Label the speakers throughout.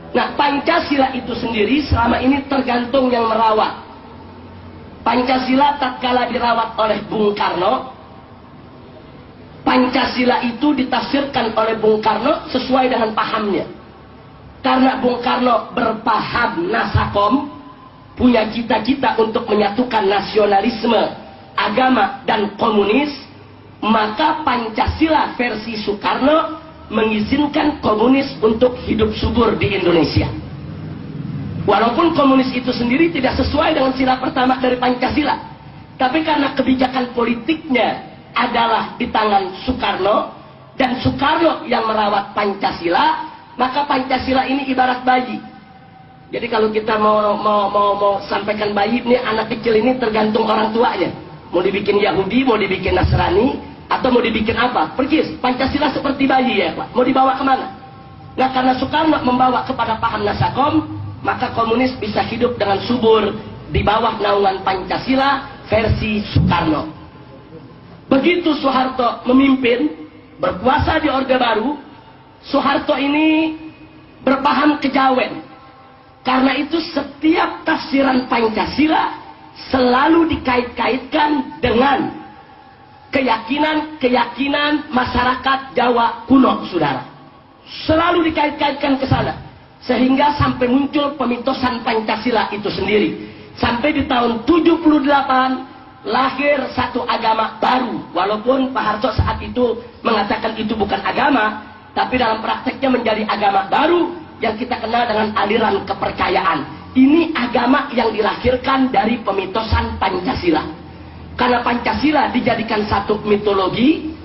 Speaker 1: Nah, Pancasila itu sendiri selama ini tergantung yang merawat. Pancasila tatkala dirawat oleh Bung Karno, Pancasila itu ditafsirkan oleh Bung Karno sesuai dengan pahamnya. Karena Bung Karno berpaham nasakom, punya cita-cita untuk menyatukan nasionalisme, agama, dan komunis, maka Pancasila versi Soekarno mengizinkan komunis untuk hidup subur di Indonesia. Walaupun komunis itu sendiri tidak sesuai dengan sila pertama dari Pancasila, tapi karena kebijakan politiknya adalah di tangan Soekarno, dan Soekarno yang merawat Pancasila, maka Pancasila ini ibarat bayi. Jadi kalau kita mau sampaikan bayi ini, anak kecil ini tergantung orang tuanya. Mau dibikin Yahudi, mau dibikin Nasrani, atau mau dibikin apa? Persis, Pancasila seperti bayi ya Pak. Mau dibawa kemana? Nah, karena Soekarno membawa kepada paham nasakom, maka komunis bisa hidup dengan subur di bawah naungan Pancasila versi Soekarno. Begitu Soeharto memimpin, berkuasa di Orde Baru, Soeharto ini berpaham kejawen. Karena itu setiap tafsiran Pancasila selalu dikait-kaitkan dengan keyakinan masyarakat Jawa kuno, saudara. Selalu dikait-kaitkan ke sana. Sehingga sampai muncul pemitosan Pancasila itu sendiri. Sampai di tahun 78 lahir satu agama baru. Walaupun Pak Harto saat itu mengatakan itu bukan agama, tapi dalam prakteknya menjadi agama baru yang kita kenal dengan aliran kepercayaan. Ini agama yang dilahirkan dari pemitosan Pancasila. Karena Pancasila dijadikan satu mitologi,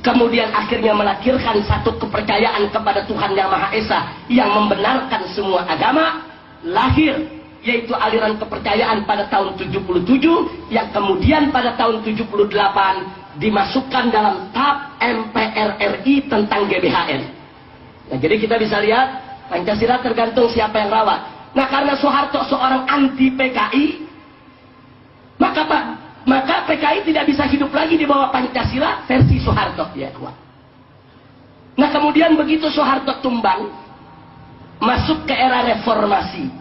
Speaker 1: kemudian akhirnya melahirkan satu kepercayaan kepada Tuhan Yang Maha Esa yang membenarkan semua agama, lahir yaitu aliran kepercayaan pada tahun 77 yang kemudian pada tahun 78 dimasukkan dalam TAP MPR RI tentang GBHN. Nah, jadi kita bisa lihat Pancasila tergantung siapa yang rawat. Nah, karena Soeharto seorang anti PKI, maka PKI tidak bisa hidup lagi di bawah Pancasila versi Soeharto, ya kawan. Nah, kemudian begitu Soeharto tumbang, masuk ke era reformasi.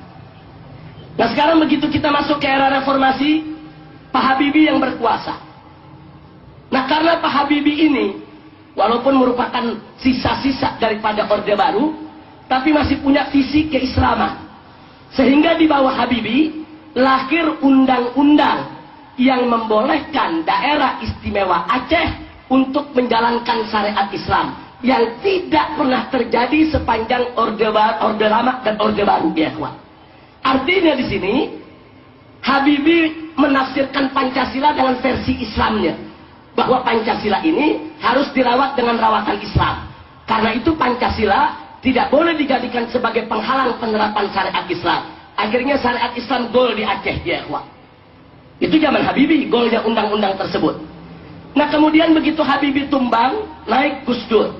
Speaker 1: Nah, sekarang begitu kita masuk ke era reformasi, Pak Habibie yang berkuasa. Nah, karena Pak Habibie ini walaupun merupakan sisa-sisa daripada Orde Baru, tapi masih punya visi keislaman. Sehingga di bawah Habibie lahir undang-undang yang membolehkan daerah istimewa Aceh untuk menjalankan syariat Islam yang tidak pernah terjadi sepanjang Orde Lama dan Orde Baru, ya kawan. Artinya di sini Habibie menafsirkan Pancasila dengan versi Islamnya, bahwa Pancasila ini harus dirawat dengan rawatan Islam. Karena itu Pancasila tidak boleh dijadikan sebagai penghalang penerapan syariat Islam. Akhirnya syariat Islam gol di Aceh, ya kawan. Itu zaman Habibie, golnya undang-undang tersebut. Nah, kemudian begitu Habibie tumbang, naik Gus Dur.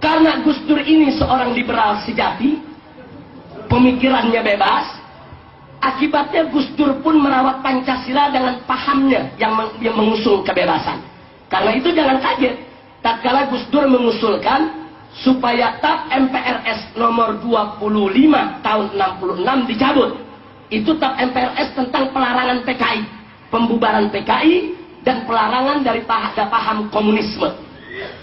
Speaker 1: Karena Gus Dur ini seorang liberal sejati, pemikirannya bebas, akibatnya Gus Dur pun merawat Pancasila dengan pahamnya yang mengusung kebebasan. Karena itu jangan kaget, tatkala Gus Dur mengusulkan supaya TAP MPRS nomor 25 tahun 66 dicabut. Itu TAP MPRS tentang pelarangan PKI, pembubaran PKI, dan pelarangan dari paham komunisme.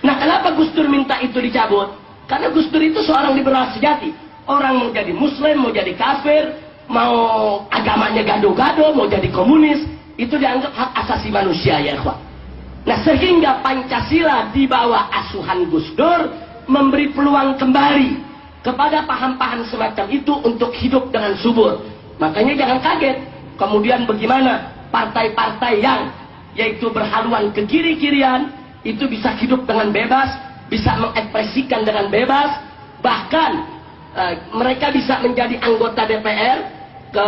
Speaker 1: Nah, kenapa Gus Dur minta itu dicabut? Karena Gus Dur itu seorang liberal sejati. Orang mau jadi Muslim, mau jadi kafir, mau agamanya gado-gado, mau jadi komunis, itu dianggap hak asasi manusia, ya ikhwan. Nah, sehingga Pancasila di bawah asuhan Gus Dur memberi peluang kembali kepada paham-paham semacam itu untuk hidup dengan subur. Makanya jangan kaget kemudian bagaimana partai-partai yang yaitu berhaluan ke kiri-kirian itu bisa hidup dengan bebas, bisa mengekspresikan dengan bebas, bahkan mereka bisa menjadi anggota DPR,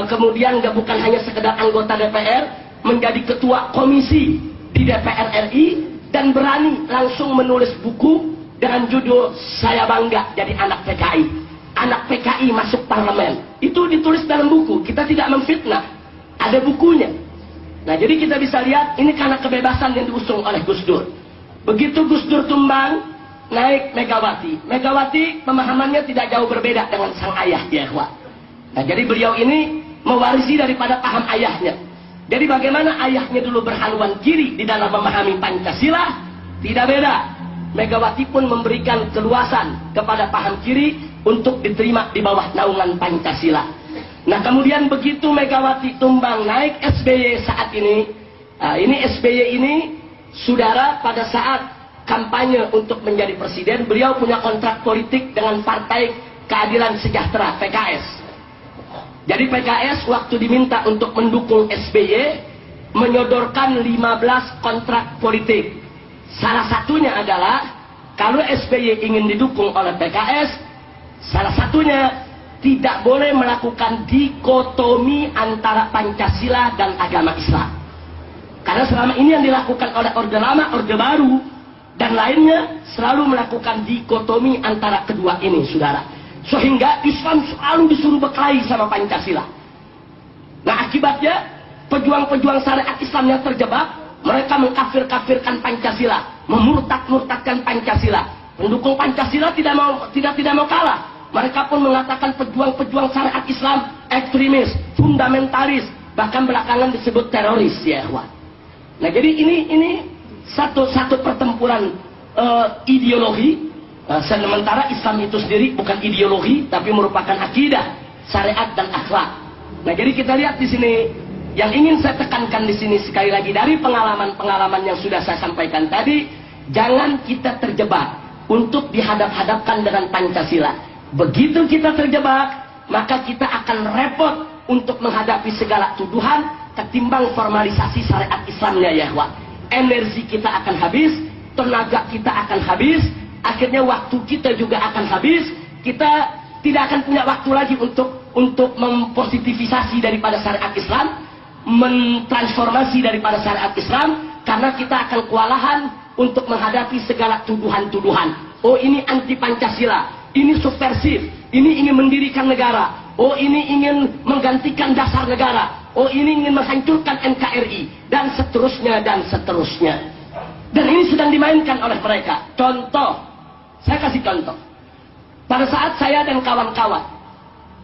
Speaker 1: kemudian bukan hanya sekedar anggota DPR, menjadi ketua komisi di DPR RI dan berani langsung menulis buku dengan judul "Saya Bangga Jadi Anak PKI". Anak PKI masuk parlemen. Itu ditulis dalam buku. Kita tidak memfitnah. Ada bukunya. Nah, jadi kita bisa lihat ini karena kebebasan yang diusung oleh Gus Dur. Begitu Gus Dur tumbang, naik Megawati. Megawati pemahamannya tidak jauh berbeda dengan sang ayah, ya ikhwah. Nah, jadi beliau ini mewarisi daripada paham ayahnya. Jadi bagaimana ayahnya dulu berhaluan kiri di dalam memahami Pancasila, tidak beda. Megawati pun memberikan keluasan kepada paham kiri untuk diterima di bawah naungan Pancasila. Nah, kemudian begitu Megawati tumbang, naik SBY saat ini. Nah, ini SBY ini, saudara, pada saat kampanye untuk menjadi presiden, beliau punya kontrak politik dengan Partai Keadilan Sejahtera, PKS. Jadi PKS waktu diminta untuk mendukung SBY, menyodorkan 15 kontrak politik. Salah satunya adalah, kalau SBY ingin didukung oleh PKS, salah satunya tidak boleh melakukan dikotomi antara Pancasila dan agama Islam. Karena selama ini yang dilakukan oleh Orde Lama, Orde Baru, dan lainnya selalu melakukan dikotomi antara kedua ini, saudara. Sehingga Islam selalu disuruh berkelahi sama Pancasila. Nah, akibatnya pejuang-pejuang syariat Islam yang terjebak, mereka mengkafir-kafirkan Pancasila, memurtad-murtadkan Pancasila. Pendukung Pancasila tidak mau kalah. Mereka pun mengatakan pejuang-pejuang syariat Islam ekstremis, fundamentalis, bahkan belakangan disebut teroris, ya ikhwan. Nah, jadi ini satu pertempuran ideologi. Sementara Islam itu sendiri bukan ideologi, tapi merupakan akidah, syariat dan akhlak. Nah, jadi kita lihat di sini, yang ingin saya tekankan di sini sekali lagi dari pengalaman-pengalaman yang sudah saya sampaikan tadi, jangan kita terjebak untuk dihadap-hadapkan dengan Pancasila. Begitu kita terjebak, maka kita akan repot untuk menghadapi segala tuduhan ketimbang formalisasi syariat Islamnya, ya ikhwan. Energi kita akan habis, tenaga kita akan habis, akhirnya waktu kita juga akan habis. Kita tidak akan punya waktu lagi untuk mempositivisasi daripada syariat Islam, mentransformasi daripada syariat Islam, karena kita akan kewalahan untuk menghadapi segala tuduhan-tuduhan. Oh, ini anti Pancasila, ini subversif, ini ingin mendirikan negara, oh ini ingin menggantikan dasar negara, oh ini ingin menghancurkan NKRI, dan seterusnya dan seterusnya. Dan ini sedang dimainkan oleh mereka. Contoh, saya kasih contoh. Pada saat saya dan kawan-kawan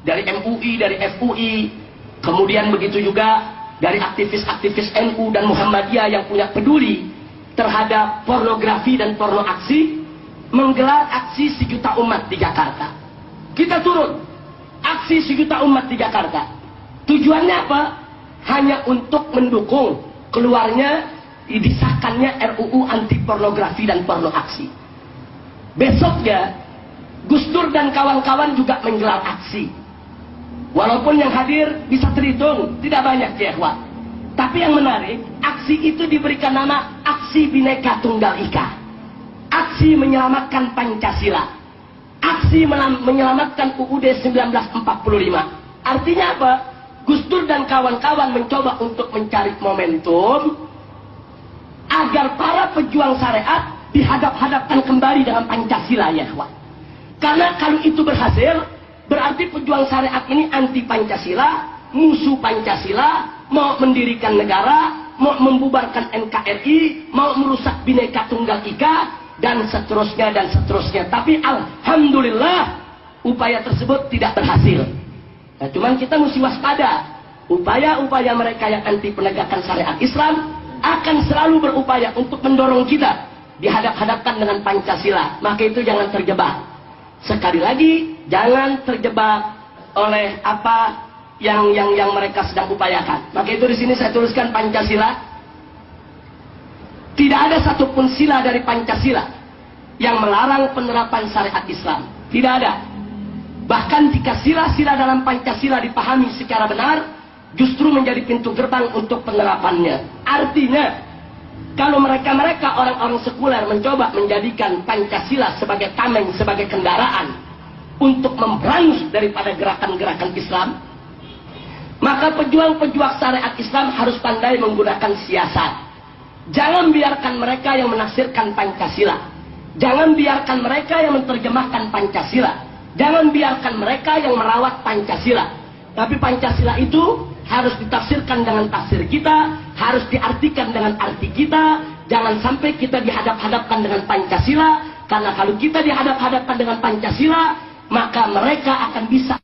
Speaker 1: dari MUI, dari FUI, kemudian begitu juga dari aktivis-aktivis NU dan Muhammadiyah yang punya peduli terhadap pornografi dan porno aksi, menggelar aksi 1 juta umat di Jakarta. Kita turun aksi 1 juta umat di Jakarta. Tujuannya apa? Hanya untuk mendukung keluarnya, disahkannya RUU anti pornografi dan porno aksi. Besoknya Gus Dur dan kawan-kawan juga menggelar aksi. Walaupun yang hadir bisa terhitung tidak banyak, ya ikhwan. Tapi yang menarik, aksi itu diberikan nama Aksi Bhinneka Tunggal Ika, aksi menyelamatkan Pancasila, aksi menyelamatkan UUD 1945. Artinya apa? Gus Dur dan kawan-kawan mencoba untuk mencari momentum agar para pejuang syariat dihadap-hadapkan kembali dengan Pancasila, ya ikhwan. Karena kalau itu berhasil, berarti pejuang syariat ini anti Pancasila, musuh Pancasila, mau mendirikan negara, mau membubarkan NKRI, mau merusak Bhinneka Tunggal Ika, dan seterusnya dan seterusnya. Tapi alhamdulillah upaya tersebut tidak berhasil. Nah, cuman kita mesti waspada. Upaya-upaya mereka yang anti penegakan syariat Islam akan selalu berupaya untuk mendorong kita dihadap-hadapkan dengan Pancasila. Maka itu jangan terjebak. Sekali lagi, jangan terjebak oleh apa yang mereka sedang upayakan. Maka itu di sini saya tuliskan Pancasila. Tidak ada satupun sila dari Pancasila yang melarang penerapan syariat Islam. Tidak ada. Bahkan jika sila-sila dalam Pancasila dipahami secara benar, justru menjadi pintu gerbang untuk penerapannya. Artinya, kalau mereka orang-orang sekuler mencoba menjadikan Pancasila sebagai tameng, sebagai kendaraan untuk memberangus daripada gerakan-gerakan Islam, maka pejuang-pejuang syariat Islam harus pandai menggunakan siasat. Jangan biarkan mereka yang menafsirkan Pancasila. Jangan biarkan mereka yang menerjemahkan Pancasila. Jangan biarkan mereka yang merawat Pancasila. Tapi Pancasila itu harus ditafsirkan dengan tafsir kita, harus diartikan dengan arti kita. Jangan sampai kita dihadap-hadapkan dengan Pancasila, Karena kalau kita dihadap-hadapkan dengan Pancasila, maka mereka akan bisa